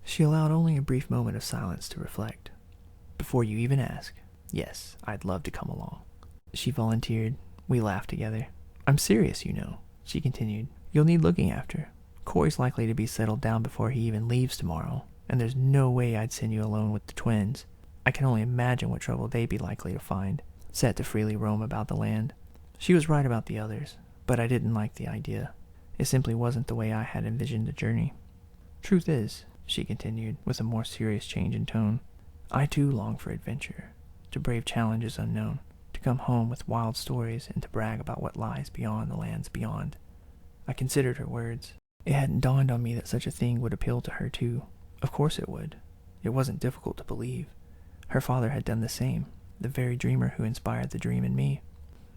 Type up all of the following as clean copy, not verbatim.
She allowed only a brief moment of silence to reflect. Before you even ask, yes, I'd love to come along. She volunteered. We laughed together. I'm serious, you know, she continued. You'll need looking after. Corey's likely to be settled down before he even leaves tomorrow, and there's no way I'd send you alone with the twins. I can only imagine what trouble they'd be likely to find, set to freely roam about the land. She was right about the others, but I didn't like the idea. It simply wasn't the way I had envisioned the journey. Truth is, she continued, with a more serious change in tone, I too long for adventure, to brave challenges unknown, to come home with wild stories and to brag about what lies beyond the lands beyond. I considered her words. It hadn't dawned on me that such a thing would appeal to her too. Of course it would. It wasn't difficult to believe. Her father had done the same, the very dreamer who inspired the dream in me.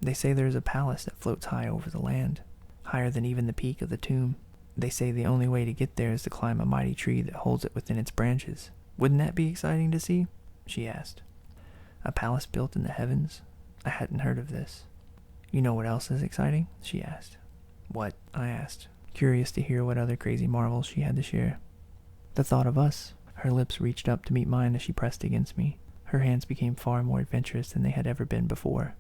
They say there is a palace that floats high over the land, higher than even the peak of the tomb. They say the only way to get there is to climb a mighty tree that holds it within its branches. Wouldn't that be exciting to see? She asked. A palace built in the heavens? I hadn't heard of this. You know what else is exciting? She asked. What? I asked, curious to hear what other crazy marvels she had to share. The thought of us. Her lips reached up to meet mine as she pressed against me. Her hands became far more adventurous than they had ever been before.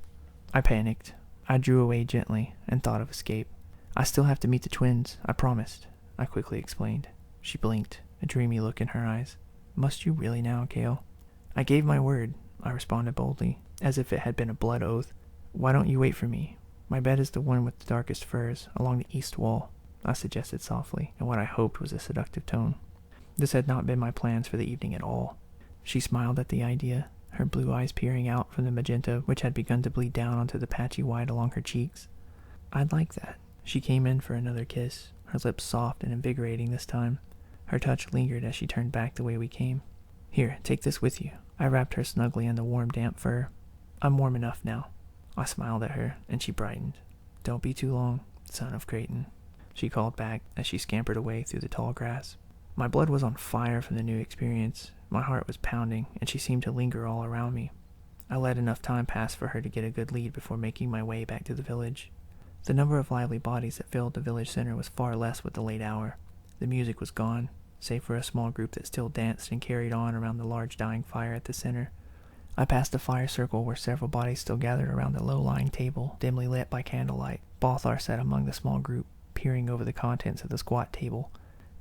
I panicked. I drew away gently and thought of escape. I still have to meet the twins, I promised, I quickly explained. She blinked, a dreamy look in her eyes. Must you really now, Kael? I gave my word, I responded boldly, as if it had been a blood oath. Why don't you wait for me? My bed is the one with the darkest furs, along the east wall, I suggested softly, in what I hoped was a seductive tone. This had not been my plans for the evening at all. She smiled at the idea, her blue eyes peering out from the magenta which had begun to bleed down onto the patchy white along her cheeks. I'd like that. She came in for another kiss, her lips soft and invigorating this time. Her touch lingered as she turned back the way we came. Here, take this with you. I wrapped her snugly in the warm, damp fur. I'm warm enough now. I smiled at her, and she brightened. Don't be too long, son of Creighton, she called back as she scampered away through the tall grass. My blood was on fire from the new experience. My heart was pounding, and she seemed to linger all around me. I let enough time pass for her to get a good lead before making my way back to the village. The number of lively bodies that filled the village center was far less with the late hour. The music was gone, save for a small group that still danced and carried on around the large dying fire at the center. I passed a fire circle where several bodies still gathered around the low-lying table, dimly lit by candlelight. Balthar sat among the small group, peering over the contents of the squat table.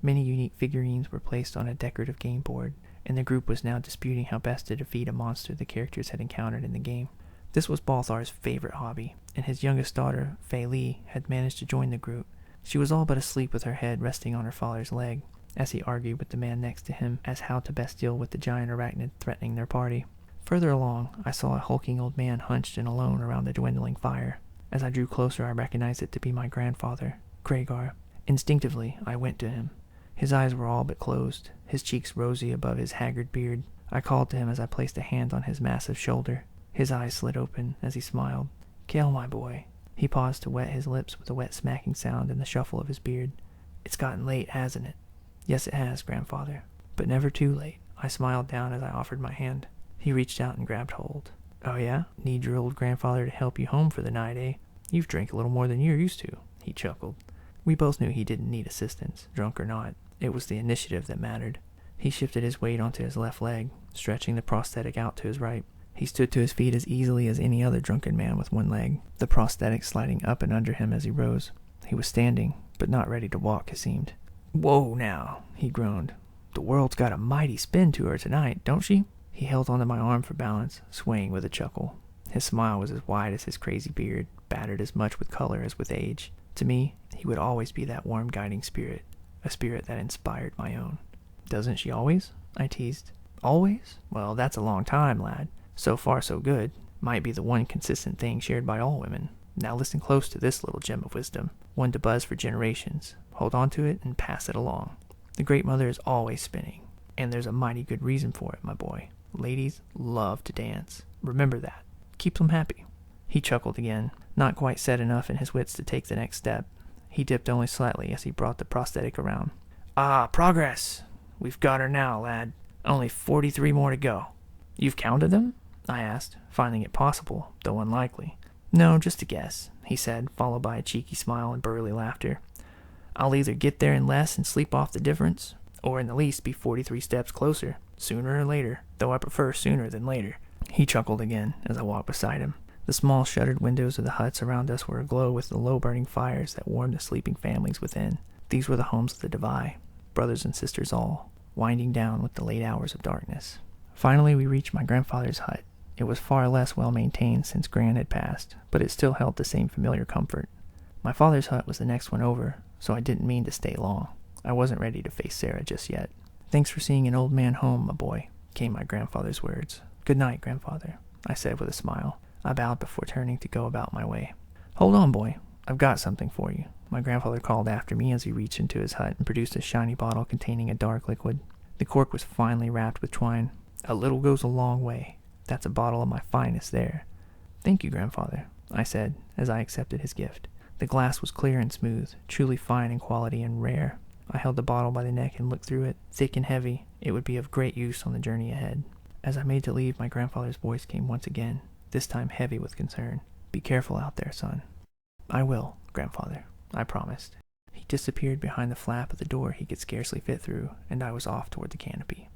Many unique figurines were placed on a decorative game board, and the group was now disputing how best to defeat a monster the characters had encountered in the game. This was Balthar's favorite hobby, and his youngest daughter, Fei Li, had managed to join the group. She was all but asleep with her head resting on her father's leg, as he argued with the man next to him as how to best deal with the giant arachnid threatening their party. Further along, I saw a hulking old man hunched and alone around the dwindling fire. As I drew closer, I recognized it to be my grandfather, Kragar. Instinctively, I went to him. His eyes were all but closed, his cheeks rosy above his haggard beard. I called to him as I placed a hand on his massive shoulder. His eyes slid open as he smiled. Kael, my boy. He paused to wet his lips with a wet smacking sound and the shuffle of his beard. It's gotten late, hasn't it? Yes, it has, grandfather. But never too late. I smiled down as I offered my hand. He reached out and grabbed hold. Oh yeah? Need your old grandfather to help you home for the night, eh? You've drank a little more than you're used to, he chuckled. We both knew he didn't need assistance, drunk or not. It was the initiative that mattered. He shifted his weight onto his left leg, stretching the prosthetic out to his right. He stood to his feet as easily as any other drunken man with one leg, the prosthetic sliding up and under him as he rose. He was standing, but not ready to walk, it seemed. Whoa now, he groaned. The world's got a mighty spin to her tonight, don't she? He held onto my arm for balance, swaying with a chuckle. His smile was as wide as his crazy beard, battered as much with color as with age. To me, he would always be that warm guiding spirit, a spirit that inspired my own. Doesn't she always? I teased. Always? Well, that's a long time, lad. So far so good. Might be the one consistent thing shared by all women. Now listen close to this little gem of wisdom, one to buzz for generations. Hold on to it and pass it along. The Great Mother is always spinning, and there's a mighty good reason for it, my boy. Ladies love to dance. Remember that. Keeps them happy. He chuckled again, not quite set enough in his wits to take the next step. He dipped only slightly as he brought the prosthetic around. Ah, progress! We've got her now, lad. Only 43 more to go. You've counted them? I asked, finding it possible, though unlikely. No, just a guess, he said, followed by a cheeky smile and burly laughter. I'll either get there in less and sleep off the difference, or in the least be 43 steps closer, sooner or later, though I prefer sooner than later. He chuckled again as I walked beside him. The small shuttered windows of the huts around us were aglow with the low-burning fires that warmed the sleeping families within. These were the homes of the Devai, brothers and sisters all, winding down with the late hours of darkness. Finally, we reached my grandfather's hut. It was far less well-maintained since Gran had passed, but it still held the same familiar comfort. My father's hut was the next one over, so I didn't mean to stay long. I wasn't ready to face Sarah just yet. "Thanks for seeing an old man home, my boy," came my grandfather's words. "Good night, grandfather," I said with a smile. I bowed before turning to go about my way. "Hold on, boy. I've got something for you," my grandfather called after me as he reached into his hut and produced a shiny bottle containing a dark liquid. The cork was finely wrapped with twine. "A little goes a long way. That's a bottle of my finest there." "Thank you, grandfather," I said as I accepted his gift. The glass was clear and smooth, truly fine in quality and rare. I held the bottle by the neck and looked through it. Thick and heavy, it would be of great use on the journey ahead. As I made to leave, my grandfather's voice came once again, this time heavy with concern. "Be careful out there, son." "I will, grandfather," I promised. He disappeared behind the flap of the door he could scarcely fit through, and I was off toward the canopy.